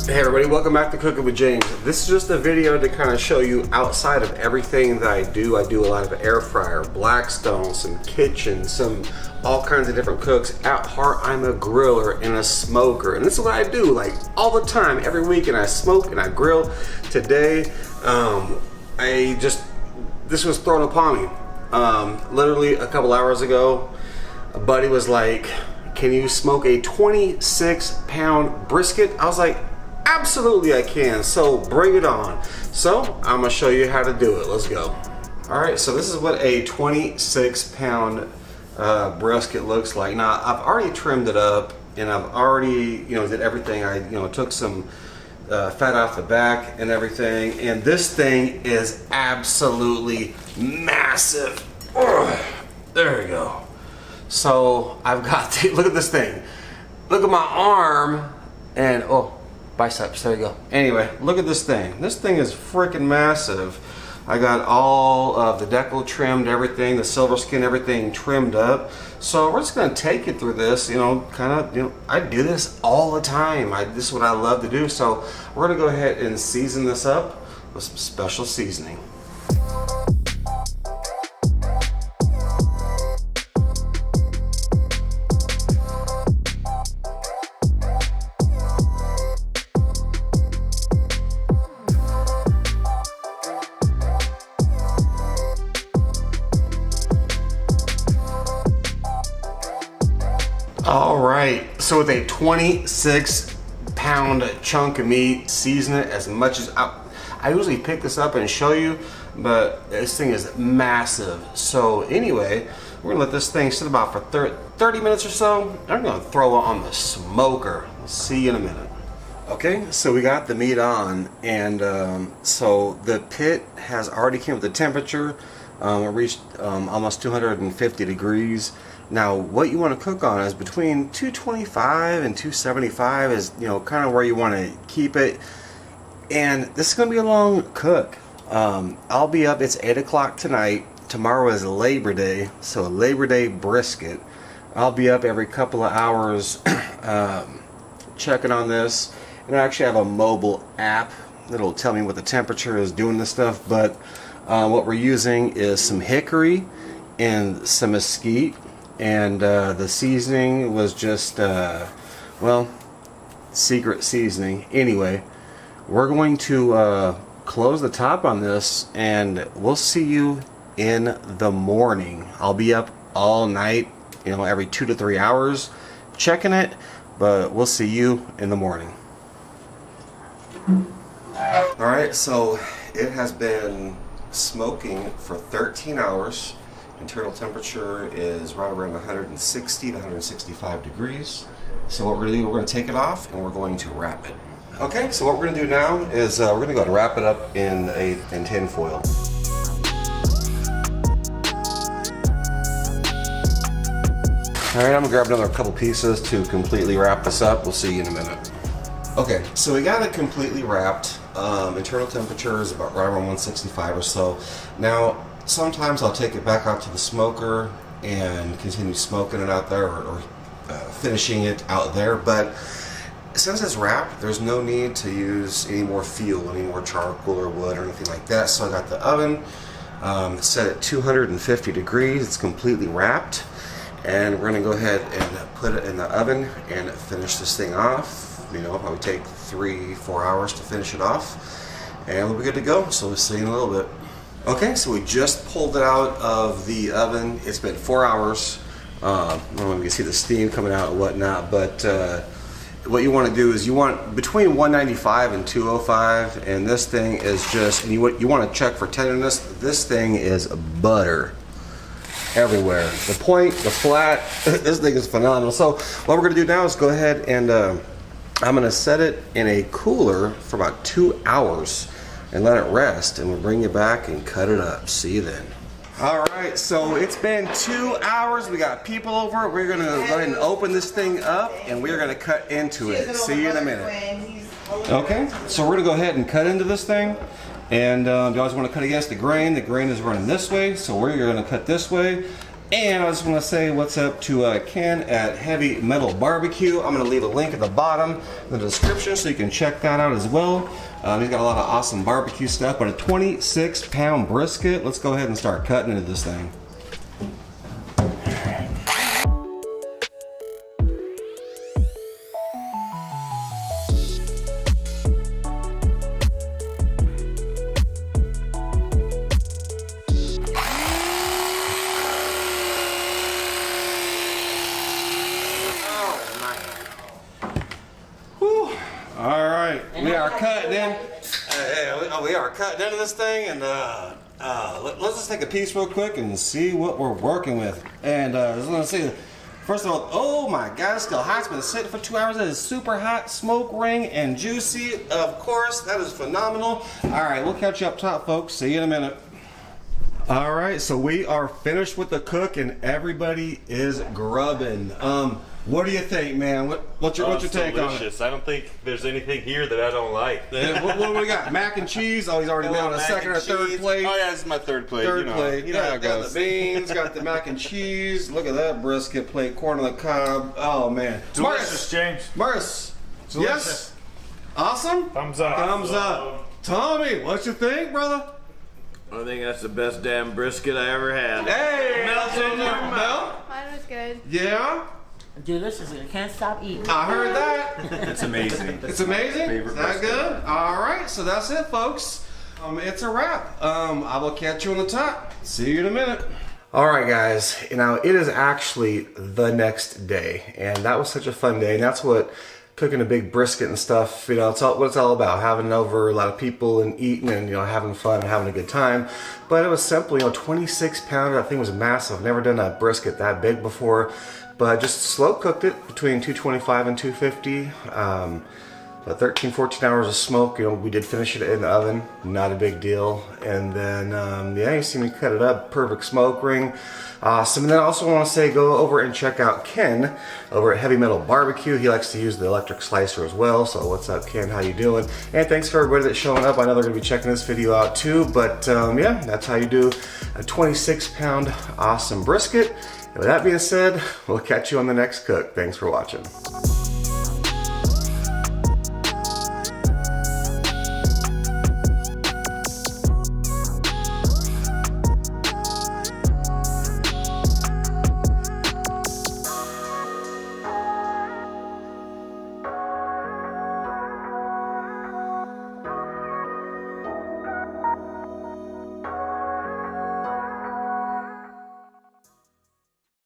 Hey everybody, welcome back to Cooking with James. This is just a video to kind of show you outside of everything that I do. I do a lot of air fryer, Blackstone, some kitchen, some all kinds of different cooks. At heart, I'm a griller and a smoker. And this is what I do like all the time, every week, and I smoke and I grill. Today, this was thrown upon me. Literally a couple hours ago, a buddy was like, can you smoke a 26-pound brisket? I was like, absolutely I can, so bring it on. So I'm gonna show you how to do it. Let's go. All right, so this is what a 26-pound brisket looks like. Now I've already trimmed it up and I've already did everything. I took some fat off the back and everything, and this thing is absolutely massive. Ugh, there we go. So I've got look at this thing. Look at my arm and biceps, there you go. Anyway, look at this thing. This thing is freaking massive. I got all of the decal trimmed, everything, the silver skin, everything trimmed up. So we're just gonna take it through this, I do this all the time. This is what I love to do. So we're gonna go ahead and season this up with some special seasoning. All right, so with a 26-pound chunk of meat, season it as much as I usually pick this up and show you, but this thing is massive. So anyway, we're gonna let this thing sit about for 30 minutes or so. I'm gonna throw it on the smoker. See you in a minute. Okay, so we got the meat on, and so the pit has already came with the temperature. It reached almost 250 degrees. Now, what you want to cook on is between 225 and 275 is, kind of where you want to keep it. And this is going to be a long cook. I'll be up, it's 8 o'clock tonight. Tomorrow is Labor Day, so a Labor Day brisket. I'll be up every couple of hours checking on this. And I actually have a mobile app that'll tell me what the temperature is doing this stuff. But what we're using is some hickory and some mesquite. And the seasoning was just, secret seasoning. Anyway, we're going to close the top on this, and we'll see you in the morning. I'll be up all night, every 2 to 3 hours checking it, but we'll see you in the morning. All right, so it has been smoking for 13 hours. Internal temperature is right around 160 to 165 degrees. So what we're going to do, we're going to take it off and we're going to wrap it. Okay, so what we're going to do now is we're going to go and wrap it up in tin foil. All right, I'm going to grab another couple pieces to completely wrap this up. We'll see you in a minute. Okay, so we got it completely wrapped. Internal temperature is about right around 165 or so. Now, sometimes I'll take it back out to the smoker and continue smoking it out there or finishing it out there, but since it's wrapped, there's no need to use any more fuel, any more charcoal or wood or anything like that. So I got the oven set at 250 degrees. It's completely wrapped, and we're going to go ahead and put it in the oven and finish this thing off. Probably take 3-4 hours to finish it off, and we'll be good to go. So we'll see you in a little bit. Okay, so we just pulled it out of the oven. It's been 4 hours. I don't know if you can see the steam coming out and whatnot, but what you want to do is you want between 195 and 205, and this thing is just, and you want to check for tenderness. This thing is butter everywhere. The point, the flat, this thing is phenomenal. So what we're going to do now is go ahead and I'm going to set it in a cooler for about 2 hours and let it rest, and we'll bring you back and cut it up. See you then. All right, so it's been 2 hours. We got people over. We're gonna go ahead and open this thing up, and we're gonna cut into it. See you in a minute. Okay, so we're gonna go ahead and cut into this thing, and you always want to cut against the grain. The grain is running this way, so we're gonna cut this way. And I just want to say what's up to Ken at Heavy Metal Barbecue. I'm going to leave a link at the bottom in the description so you can check that out as well. He's got a lot of awesome barbecue stuff, but a 26-pound brisket. Let's go ahead and start cutting into this thing. Alright, we are cutting in. We are cutting into this thing, and let's just take a piece real quick and see what we're working with. And I was gonna say, first of all, oh my god, it's still hot. It's been sitting for 2 hours. That is super hot, smoke ring and juicy. Of course, that is phenomenal. Alright, we'll catch you up top, folks. See you in a minute. Alright, so we are finished with the cook and everybody is grubbing. What do you think, man? What's your take delicious. On it? I don't think there's anything here that I don't like. What do we got? Mac and cheese? Oh, he's already been on a second or third plate. Oh yeah, this is my third plate. Third plate. You know how it goes. Got the beans, got the mac and cheese. Look at that brisket plate, corn on the cob. Oh man. Delicious, James. Marcus. Delicious. Yes. Awesome. Thumbs up. Thumbs up. Tommy, what you think, brother? I think that's the best damn brisket I ever had. Hey, melts in your mouth. Mine was good. Yeah. Delicious. I can't stop eating. I heard that. It's amazing. It's amazing? Is that good? Alright, so that's it, folks. It's a wrap. I will catch you on the top. See you in a minute. Alright guys, it is actually the next day, and that was such a fun day, and that's what cooking a big brisket and stuff, it's all what it's all about, having over a lot of people and eating and having fun and having a good time. But it was simple, 26 pounder, that thing was massive. I've never done a brisket that big before. But just slow cooked it between 225 and 250. About 13, 14 hours of smoke. We did finish it in the oven, not a big deal. And then, yeah, you see me cut it up, perfect smoke ring. Awesome. And then I also want to say go over and check out Ken over at Heavy Metal Barbecue. He likes to use the electric slicer as well. So what's up, Ken? How you doing? And thanks for everybody that's showing up. I know they're going to be checking this video out too. But yeah, that's how you do a 26-pound awesome brisket. And with that being said, we'll catch you on the next cook. Thanks for watching.